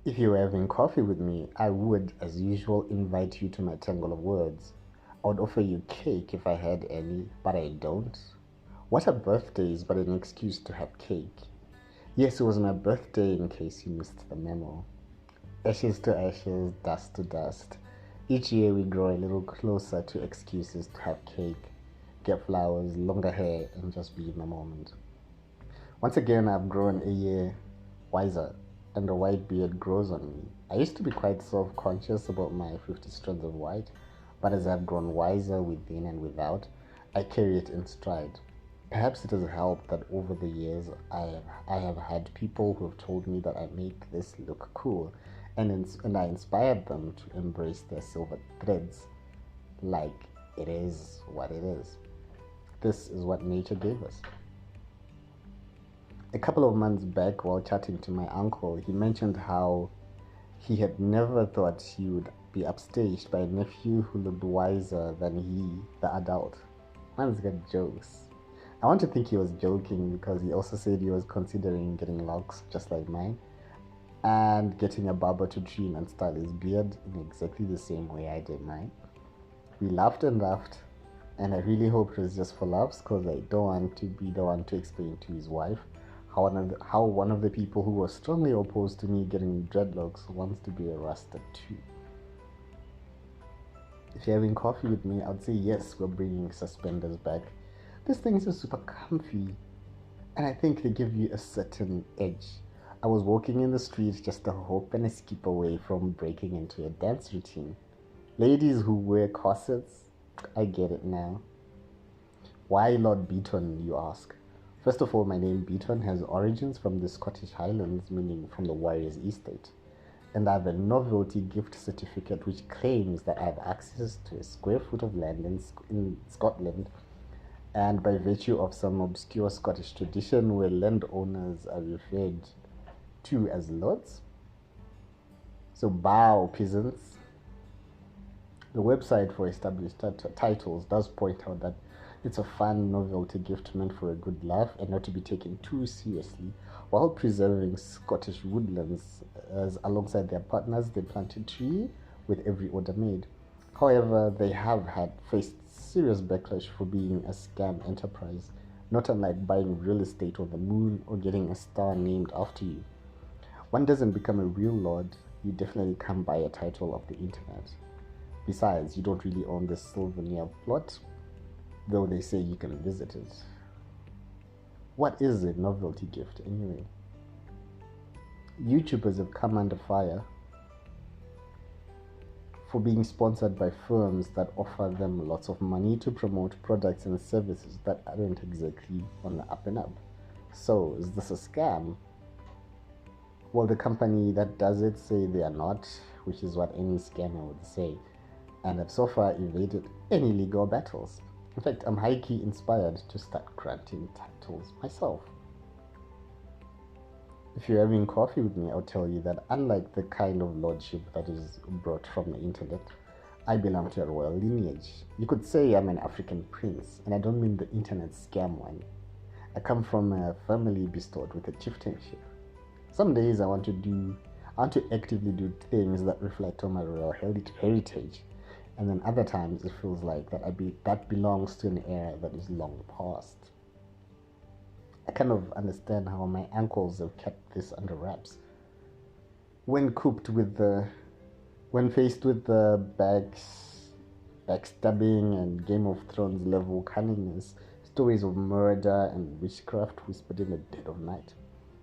If you were having coffee with me, I would, as usual, invite you to my tangle of words. I would offer you cake if I had any, but I don't. What are birthdays but an excuse to have cake? Yes, it was my birthday in case you missed the memo. Ashes to ashes, dust to dust. Each year we grow a little closer to excuses to have cake, get flowers, longer hair, and just be in the moment. Once again, I've grown a year wiser, and a white beard grows on me. I used to be quite self conscious about my 50 strands of white, but as I've grown wiser within and without, I carry it in stride. Perhaps it has helped that over the years I have had people who have told me that I make this look cool, and I inspired them to embrace their silver threads like it is what it is. This is what nature gave us. A couple of months back, while chatting to my uncle, he mentioned how he had never thought he would be upstaged by a nephew who looked wiser than he, the adult. Man's got jokes. I want to think he was joking because he also said he was considering getting locks just like mine and getting a barber to trim and style his beard in exactly the same way I did mine. We laughed and laughed, and I really hope it was just for laughs because I don't want to be the one to explain to his wife how one of the people who was strongly opposed to me getting dreadlocks wants to be arrested too. If you're having coffee with me, I'd say yes, we're bringing suspenders back. These things are super comfy, and I think they give you a certain edge. I was walking in the street just a hop and a skip away from breaking into a dance routine. Ladies who wear corsets, I get it now. Why Lord Beaton, you ask? First of all, my name Beaton has origins from the Scottish Highlands, meaning from the warrior's estate. And I have a novelty gift certificate which claims that I have access to a square foot of land in Scotland, and by virtue of some obscure Scottish tradition where landowners are referred to as lords. So bow, peasants. The website for established titles does point out that it's a fun novelty gift meant for a good laugh and not to be taken too seriously, while preserving Scottish woodlands as alongside their partners they plant a tree with every order made. However, they have had faced serious backlash for being a scam enterprise, not unlike buying real estate on the moon or getting a star named after you. One doesn't become a real lord, you definitely can't buy a title of the internet. Besides, you don't really own the Sylvania plot, though they say you can visit it. What is a novelty gift anyway? YouTubers have come under fire for being sponsored by firms that offer them lots of money to promote products and services that aren't exactly on the up and up. So, is this a scam? Well, the company that does it say they are not, which is what any scammer would say, and have so far evaded any legal battles. In fact, I'm high-key inspired to start granting titles myself. If you're having coffee with me, I'll tell you that unlike the kind of lordship that is brought from the internet, I belong to a royal lineage. You could say I'm an African prince, and I don't mean the internet scam one. I come from a family bestowed with a chieftainship. Some days I want to actively do things that reflect on my royal heritage, and then other times it feels like that belongs to an era that is long past. I kind of understand how my uncles have kept this under wraps. When when faced with the backstabbing and Game of Thrones level cunningness, stories of murder and witchcraft whispered in the dead of night,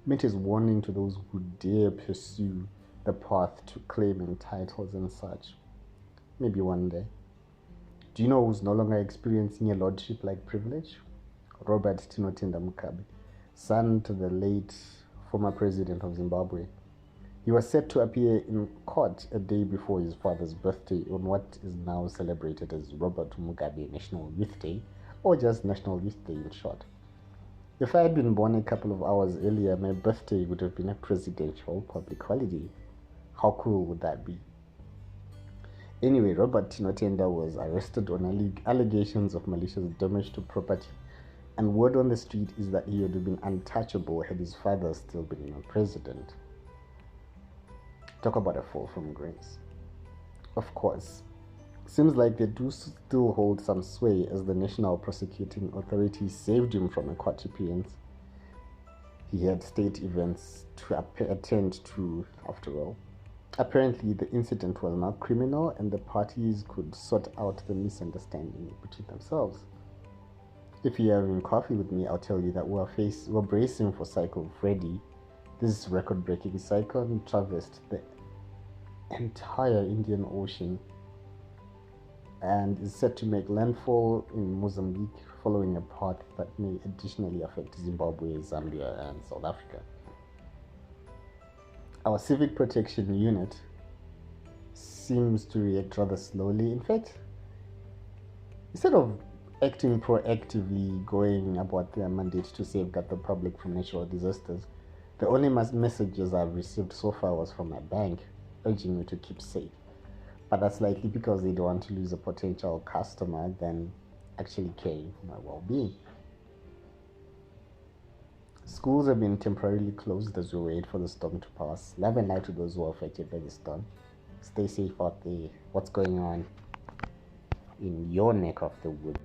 meant his warning to those who dare pursue the path to claiming titles and such. Maybe one day. Do you know who's no longer experiencing a lordship-like privilege? Robert Tinotinda Mugabe, son to the late former president of Zimbabwe. He was set to appear in court a day before his father's birthday on what is now celebrated as Robert Mugabe National Youth Day, or just National Youth Day in short. If I had been born a couple of hours earlier, my birthday would have been a presidential public holiday. How cool would that be? Anyway, Robert Tinotenda was arrested on allegations of malicious damage to property, and word on the street is that he would have been untouchable had his father still been president. Talk about a fall from grace. Of course, seems like they do still hold some sway, as the National Prosecuting Authority saved him from a court appearance he had state events to attend to after all. Apparently, the incident was not criminal and the parties could sort out the misunderstanding between themselves. If you're having coffee with me, I'll tell you that we're bracing for Cyclone Freddy. This record-breaking cyclone traversed the entire Indian Ocean and is set to make landfall in Mozambique, following a path that may additionally affect Zimbabwe, Zambia, and South Africa. Our civic protection unit seems to react rather slowly. In fact, instead of acting proactively, going about their mandate to safeguard the public from natural disasters, the only messages I've received so far was from my bank urging me to keep safe. But that's likely because they don't want to lose a potential customer than actually caring for my well-being. Schools have been temporarily closed as we wait for the storm to pass. Love and light to those who are affected by the storm. Stay safe out there. What's going on in your neck of the woods?